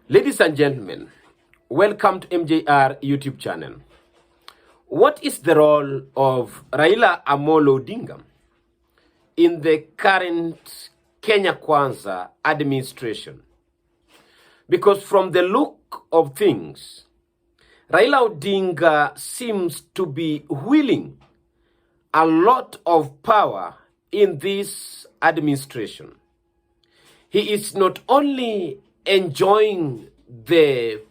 Ladies and gentlemen, welcome to MJR YouTube channel. What is the role of Raila Odinga in the current Kenya Kwanza administration? Because from the look of things, Raila Odinga seems to be wielding a lot of power in this administration. He is not only enjoying the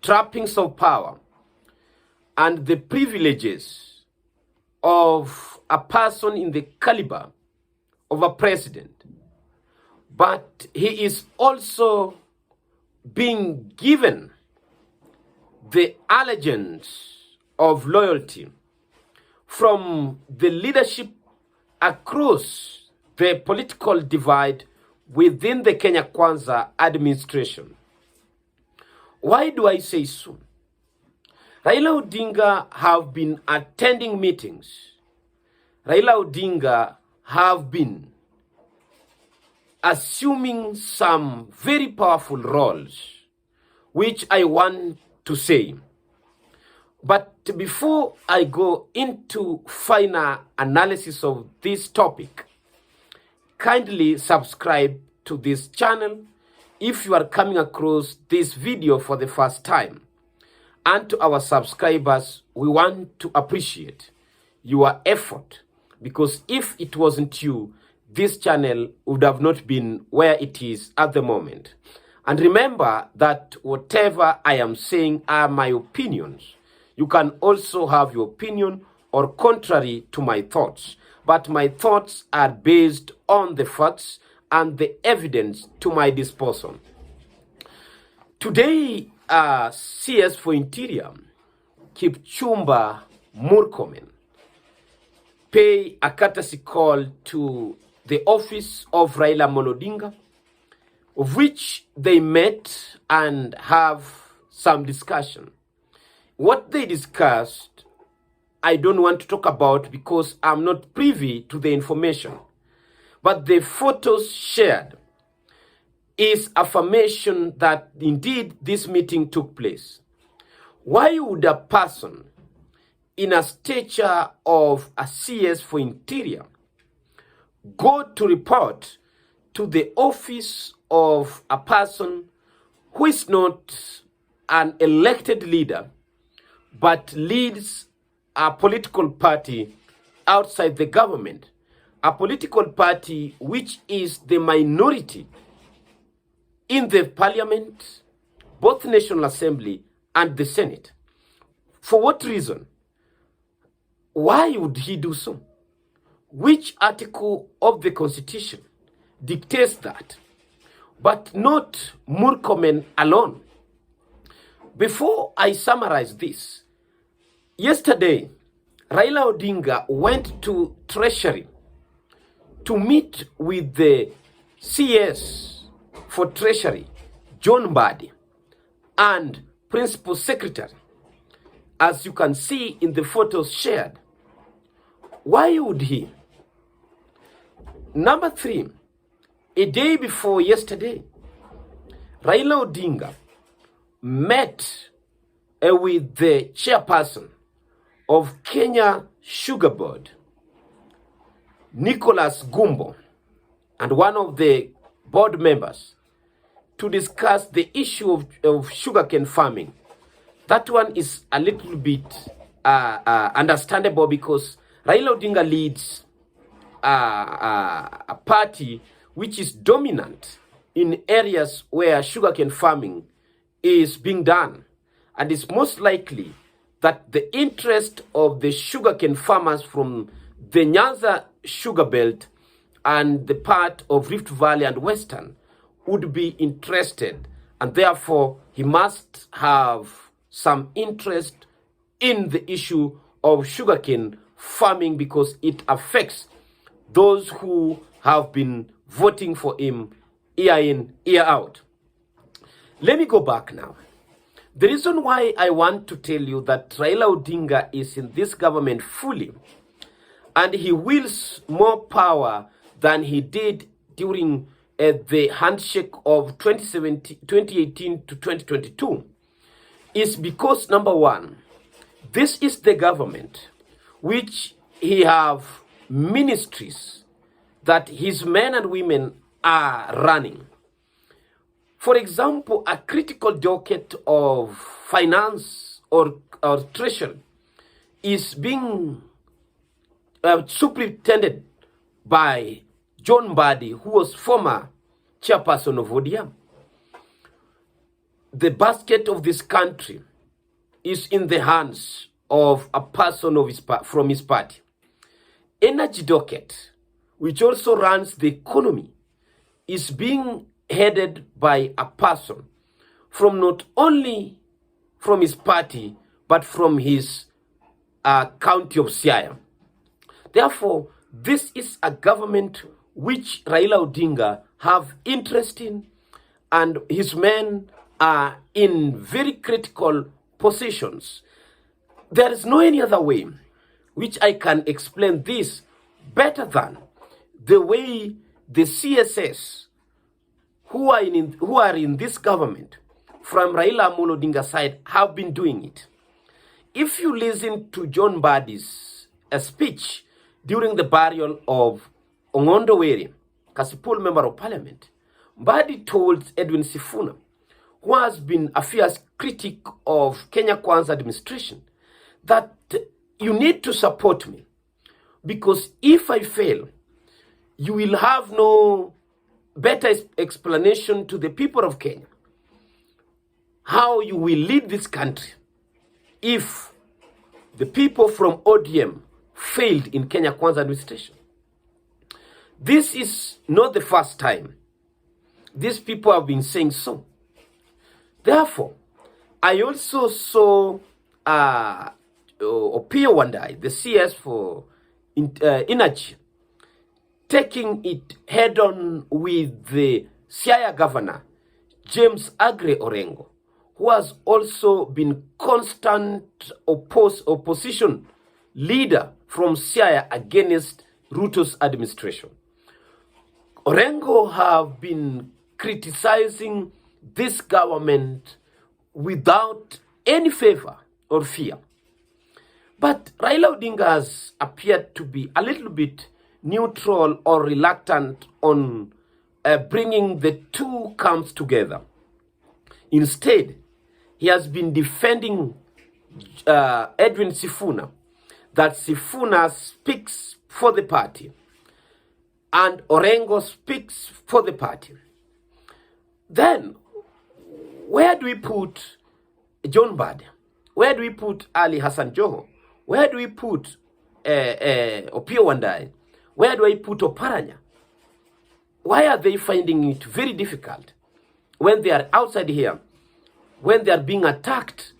trappings of power and the privileges of a person in the caliber of a president, but he is also being given the allegiance of loyalty from the leadership across the political divide within the Kenya Kwanza administration. Why do I say so? Raila Odinga have been attending meetings. Raila Odinga have been assuming some very powerful roles, which I want to say. But before I go into final analysis of this topic, kindly subscribe to this channel if you are coming across this video for the first time. And to our subscribers, we want to appreciate your effort, because if it wasn't you, this channel would have not been where it is at the moment. And remember that whatever I am saying are my opinions. You can also have your opinion or contrary to my thoughts, but my thoughts are based on the facts and the evidence to my disposal. Today, CS for Interior, Kipchumba Murkomen, pay a courtesy call to the office of Raila Odinga, of which they met and have some discussion. What they discussed, I don't want to talk about because I'm not privy to the information. But the photos shared is affirmation that indeed this meeting took place. Why would a person in a stature of a CS for Interior go to report to the office of a person who is not an elected leader, but leads a political party outside the government, a political party which is the minority in the parliament, both National Assembly and the Senate? For what reason? Why would he do so? Which article of the Constitution dictates that? But not Murkomen alone. Before I summarize this, yesterday, Raila Odinga went to Treasury to meet with the CS for Treasury, John Mbadi, and Principal Secretary, as you can see in the photos shared. Why would he? Number 3, a day before yesterday, Raila Odinga met with the chairperson of Kenya Sugar Board, Nicholas Gumbo, and one of the board members to discuss the issue of sugarcane farming. That one is a little bit understandable because Raila Odinga leads a party which is dominant in areas where sugarcane farming is being done. And it's most likely that the interest of the sugarcane farmers from the Nyanza sugar belt and the part of Rift Valley and Western would be interested, and therefore he must have some interest in the issue of sugarcane farming because it affects those who have been voting for him year in, year out. Let me go back now. The reason why I want to tell you that Raila Odinga is in this government fully, and he wields more power than he did during at the handshake of 2018 to 2022 is because, number one, this is the government which he have ministries that his men and women are running. For example, a critical docket of finance or treasury is being superintended by John Mbadi, who was former chairperson of ODM. The basket of this country is in the hands of a person from his party. Energy docket, which also runs the economy, is being headed by a person from not only from his party, but from his county of Siaya. Therefore, this is a government which Raila Odinga have interest in, and his men are in very critical positions. There is no any other way which I can explain this better than the way the CSS who are in this government from Raila Odinga's side have been doing it. If you listen to John Mbadi's speech during the burial of Ongondo Were, Kasipul Member of Parliament, Mbadi told Edwin Sifuna, who has been a fierce critic of Kenya Kwanza administration, that you need to support me, because if I fail, you will have no better explanation to the people of Kenya how you will lead this country if the people from ODM failed in Kenya Kwanza administration. This is not the first time. These people have been saying so. Therefore, I also saw Opiyo Wandayi, the CS for Energy, taking it head-on with the Siaya governor, James Aggrey Orengo, who has also been constant opposition leader from Siaya against Ruto's administration. Orengo have been criticizing this government without any favor or fear. But Raila Odinga has appeared to be a little bit neutral or reluctant on bringing the two camps together. Instead, he has been defending Edwin Sifuna, that Sifuna speaks for the party and Orengo speaks for the party. Then, where do we put John Mbadi? Where do we put Ali Hassan Joho? Where do we put Opiyo Wandayi? Where do I put Oparanya? Why are they finding it very difficult when they are outside here, when they are being attacked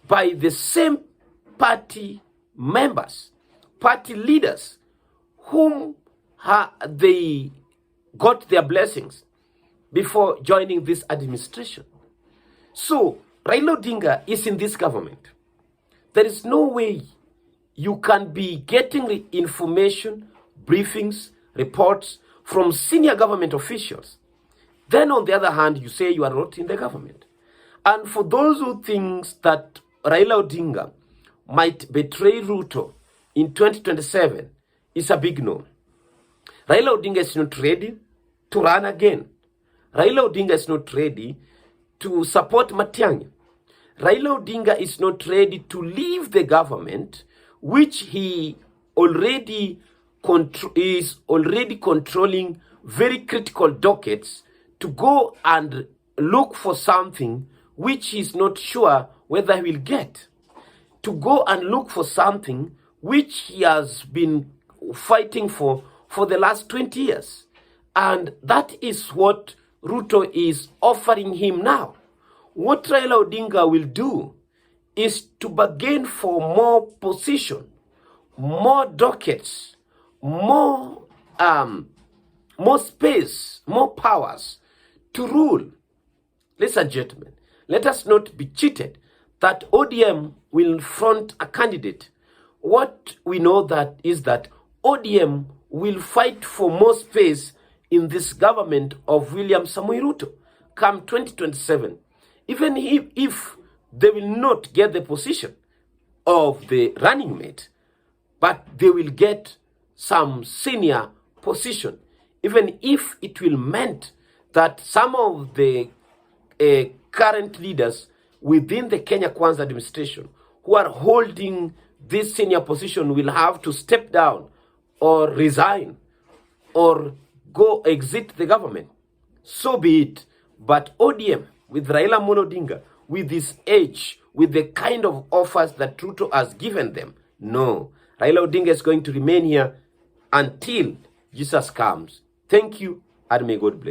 by the same party members, party leaders, whom they got their blessings before joining this administration? So, Raila Odinga is in this government. There is no way you can be getting information, briefings, reports from senior government officials. Then on the other hand, you say you are not in the government. And for those who think that Raila Odinga might betray Ruto in 2027, it's a big no. Raila Odinga is not ready to run again. Raila Odinga is not ready to support Matiang'i. Raila Odinga is not ready to leave the government, which he already is already controlling very critical dockets, to go and look for something which he's not sure whether he will get. To go and look for something which he has been fighting for the last 20 years. And that is what Ruto is offering him now. What Raila Odinga will do is to bargain for more position, more dockets, more space, more powers to rule. Ladies and gentlemen, let us not be cheated that ODM will front a candidate. What we know that is that ODM will fight for more space in this government of William Samoei Ruto come 2027, even if they will not get the position of the running mate, but they will get some senior position, even if it will meant that some of the current leaders within the Kenya Kwanza administration who are holding this senior position will have to step down or resign or go exit the government. So be it. But ODM, with Raila Odinga, with his age, with the kind of offers that Ruto has given them, no. Raila Odinga is going to remain here until Jesus comes. Thank you, and may God bless.